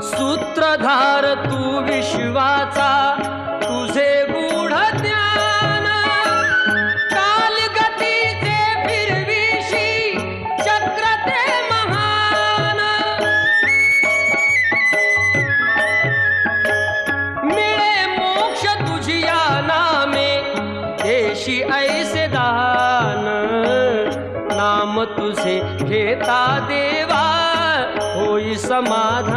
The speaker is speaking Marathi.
सूत्रधार तू विश्वाचा, तुझे गूढ ज्ञान कालगतीचे फिरविशी चक्र ते महान। मिळे मोक्ष तुझिया नामे, देशी ऐसे दान। नाम तुझे घेता देवा, होई समाधान।